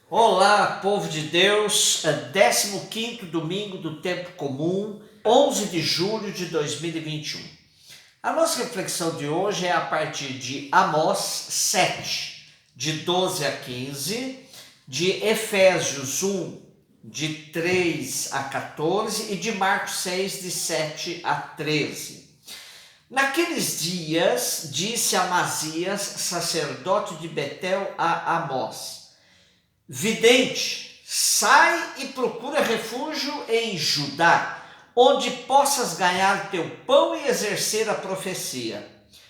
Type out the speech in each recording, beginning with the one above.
Olá, povo de Deus, 15º domingo do tempo comum, 11 de julho de 2021. A nossa reflexão de hoje é a partir de Amós 7, de 12 a 15, de Efésios 1, de 3 a 14 e de Marcos 6, de 7 a 13. Naqueles dias, disse Amazias, sacerdote de Betel, a Amós: vidente, sai e procura refúgio em Judá, onde possas ganhar teu pão e exercer a profecia.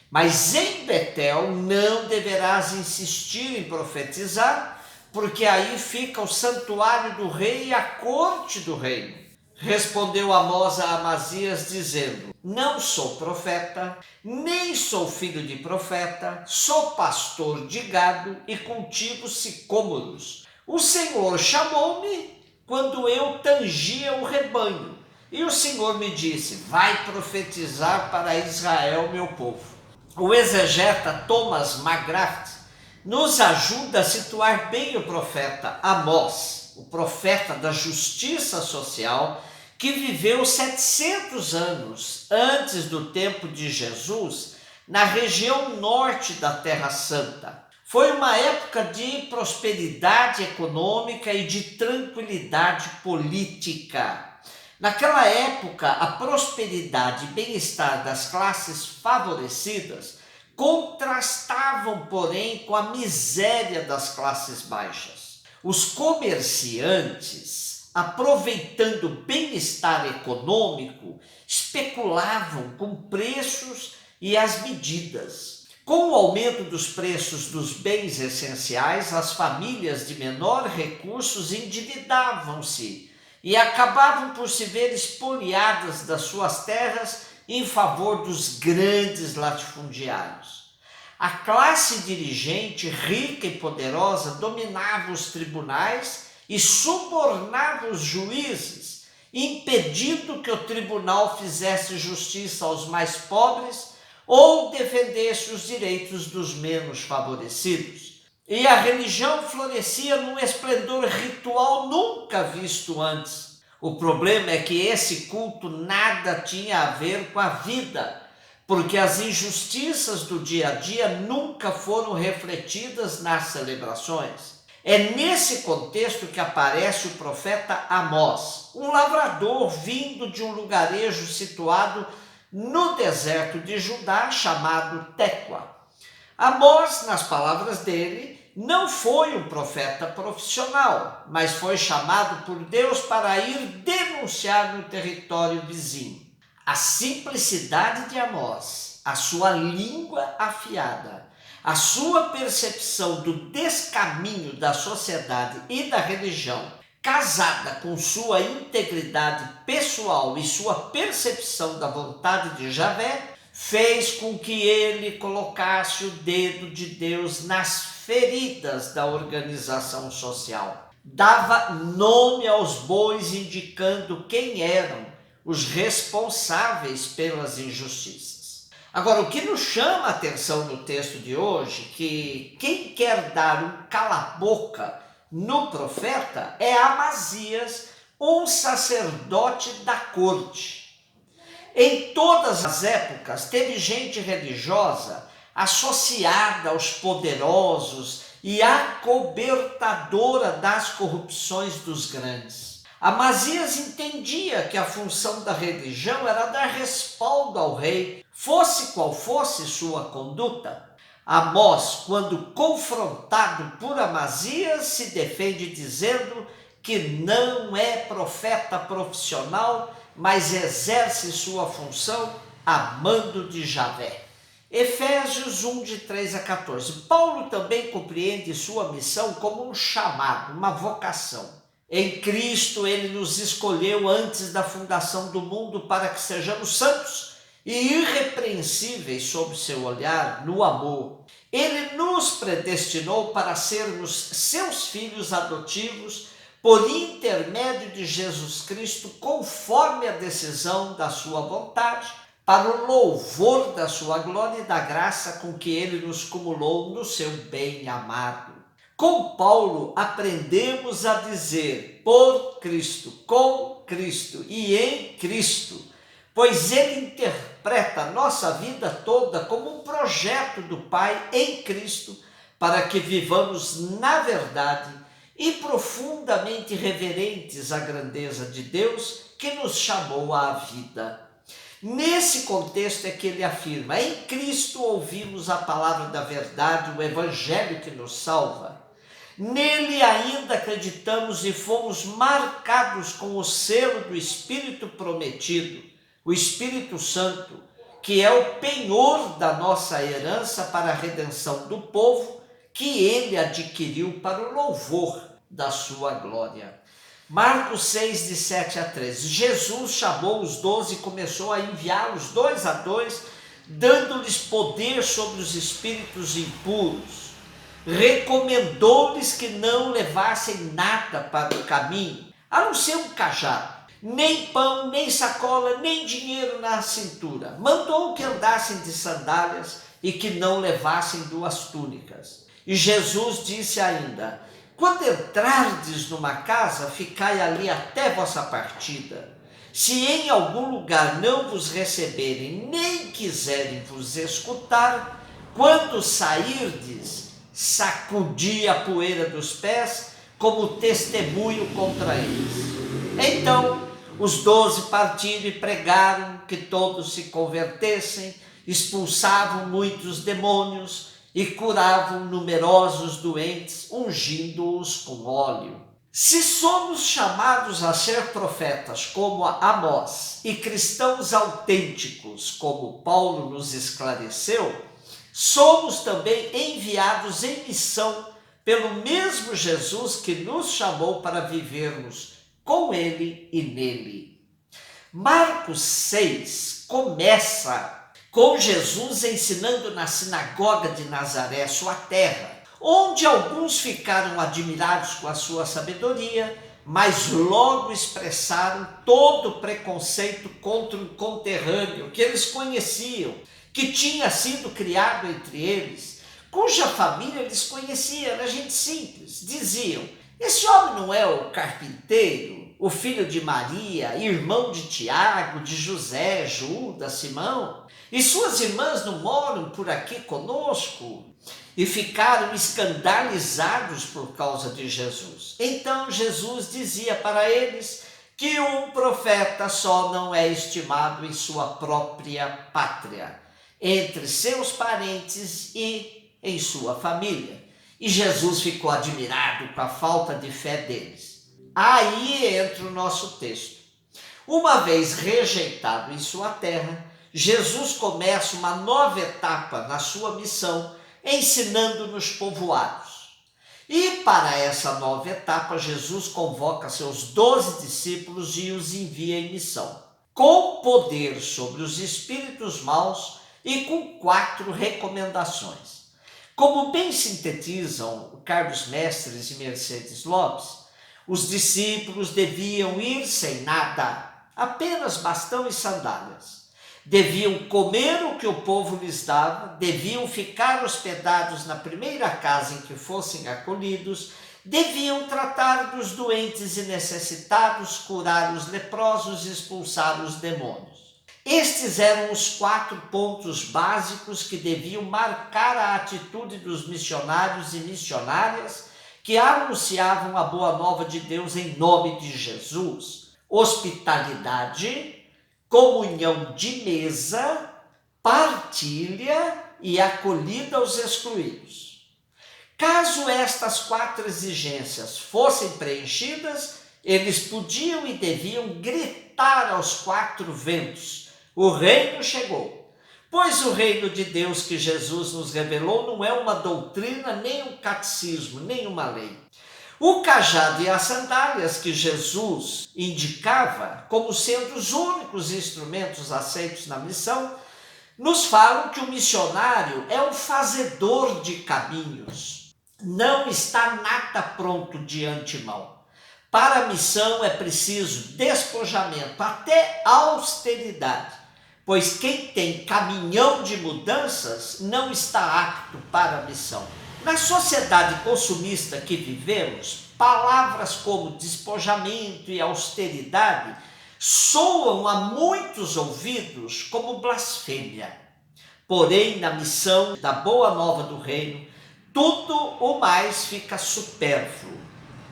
Mas em Betel não deverás insistir em profetizar, porque aí fica o santuário do rei e a corte do reino. Respondeu Amós a Amazias, dizendo: não sou profeta, nem sou filho de profeta, sou pastor de gado e cultivo sicômoros. O Senhor chamou-me quando eu tangia o rebanho, e o Senhor me disse: vai profetizar para Israel, meu povo. O exegeta Thomas McGrath nos ajuda a situar bem o profeta Amós, o profeta da justiça social, que viveu 700 anos antes do tempo de Jesus, na região norte da Terra Santa. Foi uma época de prosperidade econômica e de tranquilidade política. Naquela época, a prosperidade e bem-estar das classes favorecidas contrastavam, porém, com a miséria das classes baixas. Os comerciantes, aproveitando o bem-estar econômico, especulavam com preços e as medidas. Com o aumento dos preços dos bens essenciais, as famílias de menor recursos endividavam-se e acabavam por se ver expoliadas das suas terras em favor dos grandes latifundiários. A classe dirigente rica e poderosa dominava os tribunais e subornava os juízes, impedindo que o tribunal fizesse justiça aos mais pobres ou defendesse os direitos dos menos favorecidos. E a religião florescia num esplendor ritual nunca visto antes. O problema é que esse culto nada tinha a ver com a vida, porque as injustiças do dia a dia nunca foram refletidas nas celebrações. É nesse contexto que aparece o profeta Amós, um lavrador vindo de um lugarejo situado no deserto de Judá, chamado Tecoa. Amós, nas palavras dele, não foi um profeta profissional, mas foi chamado por Deus para ir denunciar no território vizinho. A simplicidade de Amós, a sua língua afiada, a sua percepção do descaminho da sociedade e da religião, casada com sua integridade pessoal e sua percepção da vontade de Javé, fez com que ele colocasse o dedo de Deus nas feridas da organização social. Dava nome aos bois, indicando quem eram os responsáveis pelas injustiças. Agora, o que nos chama a atenção no texto de hoje, que quem quer dar um cala-boca no profeta é Amazias, um sacerdote da corte. Em todas as épocas teve gente religiosa associada aos poderosos e acobertadora das corrupções dos grandes. Amazias entendia que a função da religião era dar respaldo ao rei, fosse qual fosse sua conduta. Amós, quando confrontado por Amazias, se defende dizendo que não é profeta profissional, mas exerce sua função a mando de Javé. Efésios 1, de 3 a 14. Paulo também compreende sua missão como um chamado, uma vocação. Em Cristo ele nos escolheu antes da fundação do mundo para que sejamos santos e irrepreensíveis sob seu olhar no amor. Ele nos predestinou para sermos seus filhos adotivos por intermédio de Jesus Cristo, conforme a decisão da sua vontade, para o louvor da sua glória e da graça com que ele nos cumulou no seu bem amado. Com Paulo, aprendemos a dizer por Cristo, com Cristo e em Cristo, pois ele interpreta a nossa vida toda como um projeto do Pai em Cristo, para que vivamos na verdade e profundamente reverentes à grandeza de Deus que nos chamou à vida. Nesse contexto é que ele afirma: em Cristo ouvimos a palavra da verdade, o evangelho que nos salva. Nele ainda acreditamos e fomos marcados com o selo do Espírito prometido, o Espírito Santo, que é o penhor da nossa herança para a redenção do povo, que ele adquiriu para o louvor da sua glória. Marcos 6, de 7 a 13. Jesus chamou os 12 e começou a enviá-los 2 a 2, dando-lhes poder sobre os espíritos impuros. Recomendou-lhes que não levassem nada para o caminho, a não ser um cajado, nem pão, nem sacola, nem dinheiro na cintura. Mandou que andassem de sandálias e que não levassem 2 túnicas. E Jesus disse ainda: quando entrardes numa casa, ficai ali até vossa partida. Se em algum lugar não vos receberem, nem quiserem vos escutar, quando sairdes, sacudi a poeira dos pés como testemunho contra eles. Então, os 12 partiram e pregaram que todos se convertessem, expulsavam muitos demônios e curavam numerosos doentes, ungindo-os com óleo. Se somos chamados a ser profetas como Amós e cristãos autênticos como Paulo nos esclareceu, somos também enviados em missão pelo mesmo Jesus que nos chamou para vivermos com ele e nele. Marcos 6 começa com Jesus ensinando na sinagoga de Nazaré, sua terra, onde alguns ficaram admirados com a sua sabedoria, mas logo expressaram todo o preconceito contra um conterrâneo que eles conheciam, que tinha sido criado entre eles, cuja família eles conheciam, era gente simples. Diziam: esse homem não é o carpinteiro, o filho de Maria, irmão de Tiago, de José, Judas, Simão? E suas irmãs não moram por aqui conosco? E ficaram escandalizados por causa de Jesus. Então Jesus dizia para eles que um profeta só não é estimado em sua própria pátria, entre seus parentes e em sua família. E Jesus ficou admirado com a falta de fé deles. Aí entra o nosso texto. Uma vez rejeitado em sua terra, Jesus começa uma nova etapa na sua missão, ensinando nos povoados. E para essa nova etapa, Jesus convoca seus 12 discípulos e os envia em missão, com poder sobre os espíritos maus e com 4 recomendações. Como bem sintetizam Carlos Mestres e Mercedes Lopes, os discípulos deviam ir sem nada, apenas bastão e sandálias. Deviam comer o que o povo lhes dava, deviam ficar hospedados na primeira casa em que fossem acolhidos, deviam tratar dos doentes e necessitados, curar os leprosos e expulsar os demônios. Estes eram os 4 pontos básicos que deviam marcar a atitude dos missionários e missionárias que anunciavam a boa nova de Deus em nome de Jesus: hospitalidade, comunhão de mesa, partilha e acolhida aos excluídos. Caso estas 4 exigências fossem preenchidas, eles podiam e deviam gritar aos 4 ventos: o reino chegou. Pois o reino de Deus que Jesus nos revelou não é uma doutrina, nem um catecismo, nem uma lei. O cajado e as sandálias que Jesus indicava como sendo os únicos instrumentos aceitos na missão, nos falam que o missionário é um fazedor de caminhos, não está nada pronto de antemão. Para a missão é preciso despojamento, até austeridade, pois quem tem caminhão de mudanças não está apto para a missão. Na sociedade consumista que vivemos, palavras como despojamento e austeridade soam a muitos ouvidos como blasfêmia. Porém, na missão da boa nova do reino, tudo o mais fica supérfluo.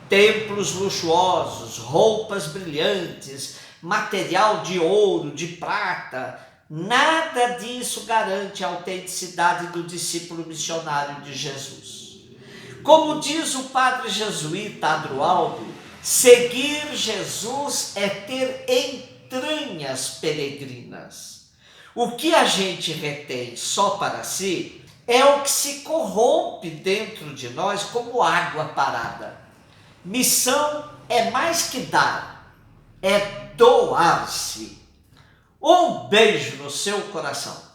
Templos luxuosos, roupas brilhantes, material de ouro, de prata, nada disso garante a autenticidade do discípulo missionário de Jesus. Como diz o padre jesuíta Adroaldo, seguir Jesus é ter entranhas peregrinas. O que a gente retém só para si é o que se corrompe dentro de nós como água parada. Missão é mais que dar, é doar-se. Um beijo no seu coração.